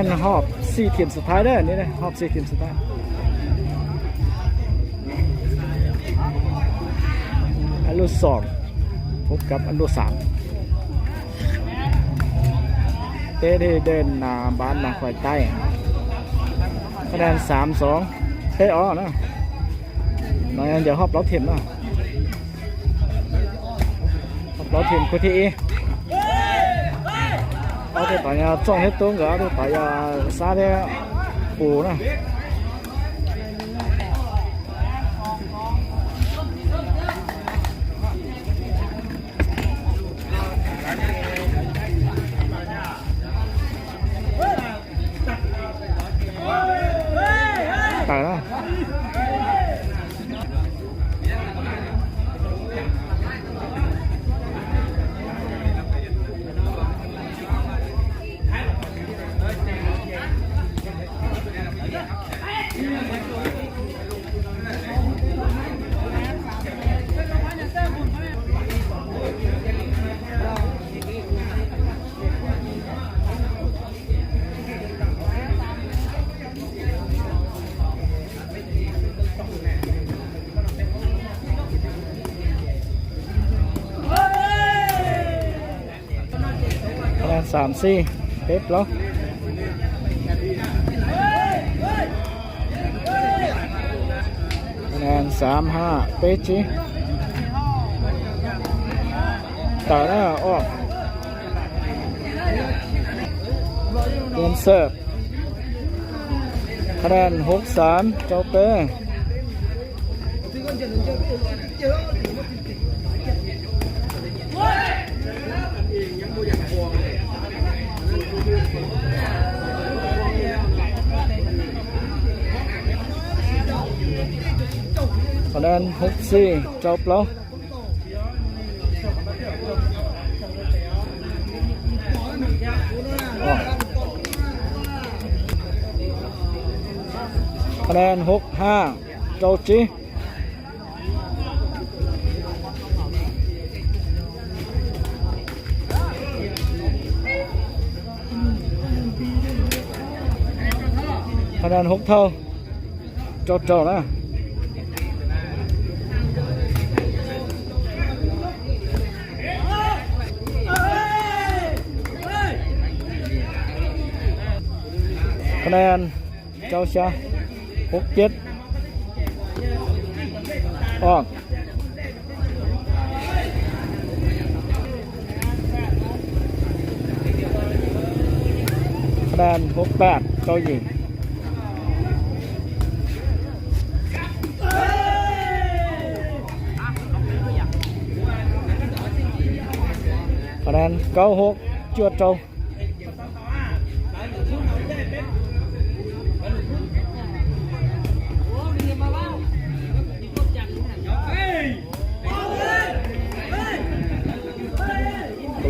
นหอบ4 ทีมสุดท้ายเด้อนี่นะหอบ4 ทีมสุดท้ายอันดับ2พบกับอันดับ3เตะได้เดินหน้าบ้านหน้าควายใต้คะแนน3-2เตะออกนะน้อยเดี๋ยวหอบเราทีมนะหอบเราทีมคุทีเอาไปต่อยจ้องให้ตัวก็เอาไปต่อยซาเดปูนะตายแล้ว3-4เป๊ปแล้วคะแนน3-5เป๊จีต่อหน้าออกเดินเสิร์ฟคะแนน6-3เจ้าเป้คะแนน6-4เจ้าเปล่าคะแนน6-5เจ้าจีคะแนน6 เท่าเจ้านะคะแนนเจ้าชา6-7ออกคะแนน6-8เจ้าหญิงคะแนน9-6จวดเจ้า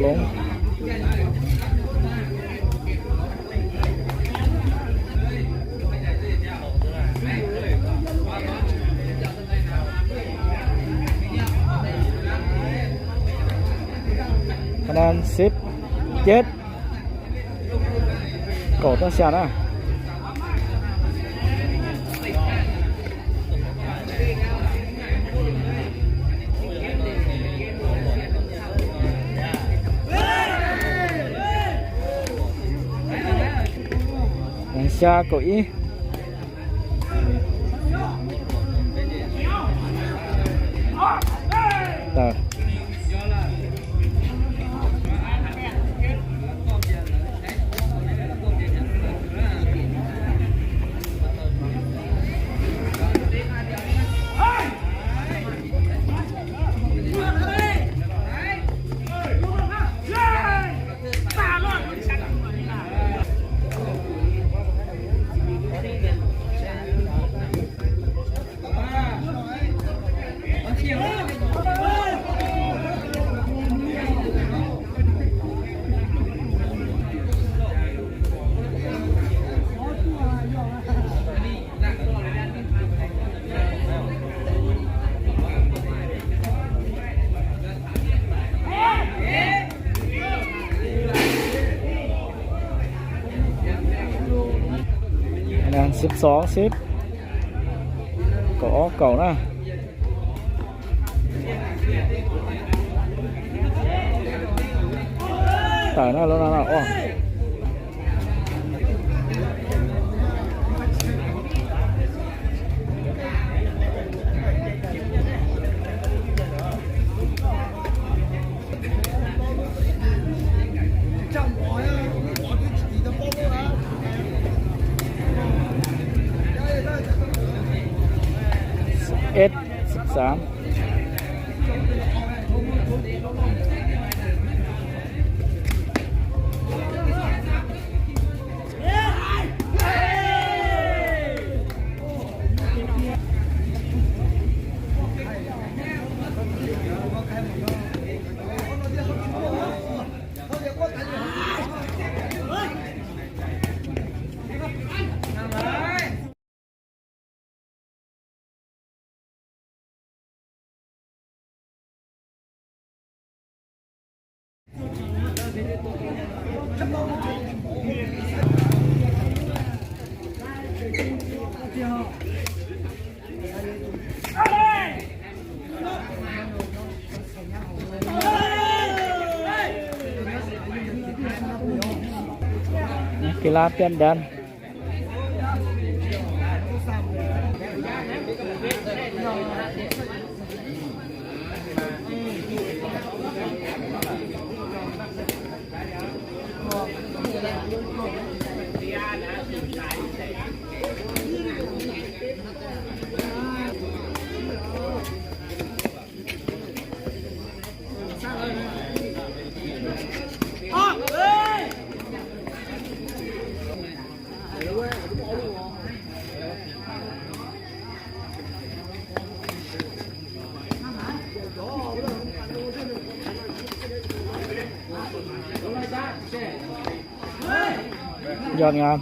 ลงคะแนน17ก่อต้องเสียนะชาเก้าอี้ต่อ แนน12 10ก็ออกเก่านะตายนะแล้วนะอ้อ13กีฬาเปลี่ยนแดนยอดงาม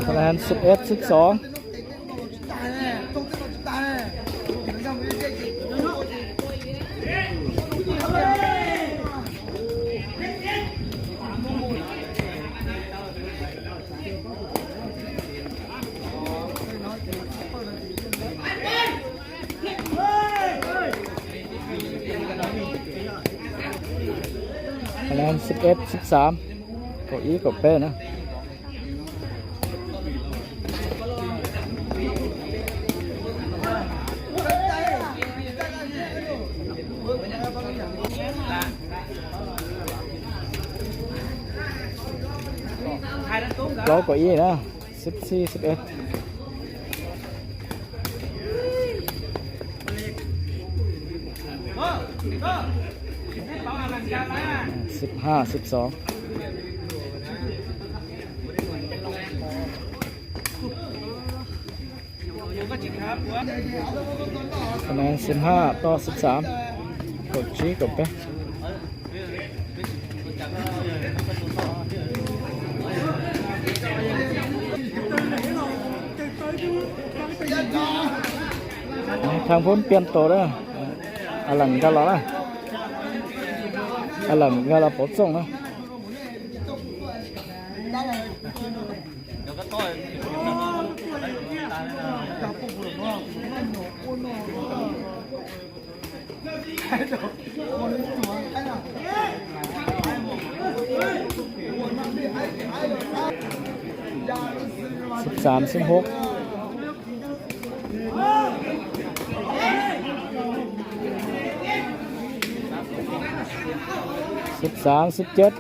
คะแนน11 12คะแนน11 13ก็อีกบเป้นะเราก็อีนะ14 11 15 12คะแนน15 ต่อ 13กดชี้กดไปทางพ้นเปลี่ยนตัวแล้วหลังก็รอละหลังก็เราปลดส่งนะ13 1613 17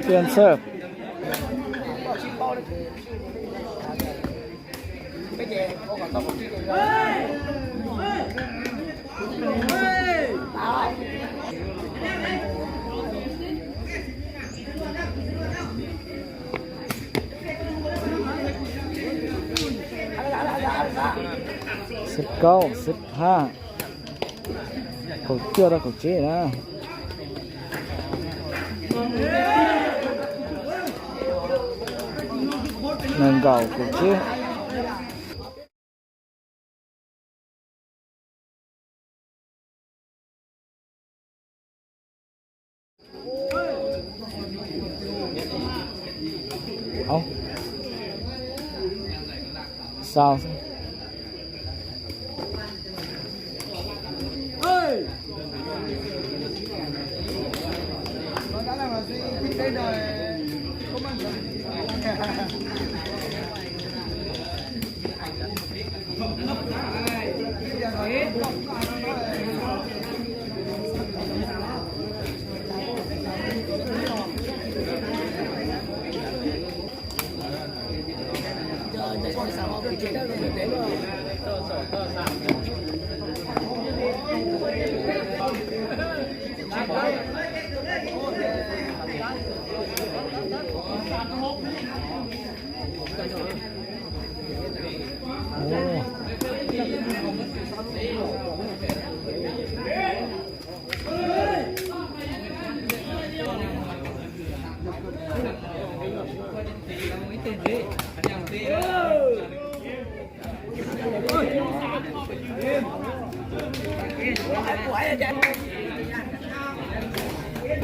เปลี่ยนเซิร์ฟ 95cuộc chưa ra cuộc chế nữa nâng cầu cuộc chế không sao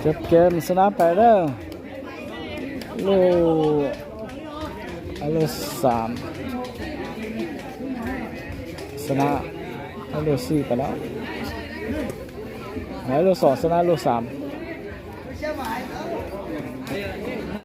จบเกมชนะไปแล้วลูก3ชนะลูก4ไปแล้วลูก2ชนะลูก3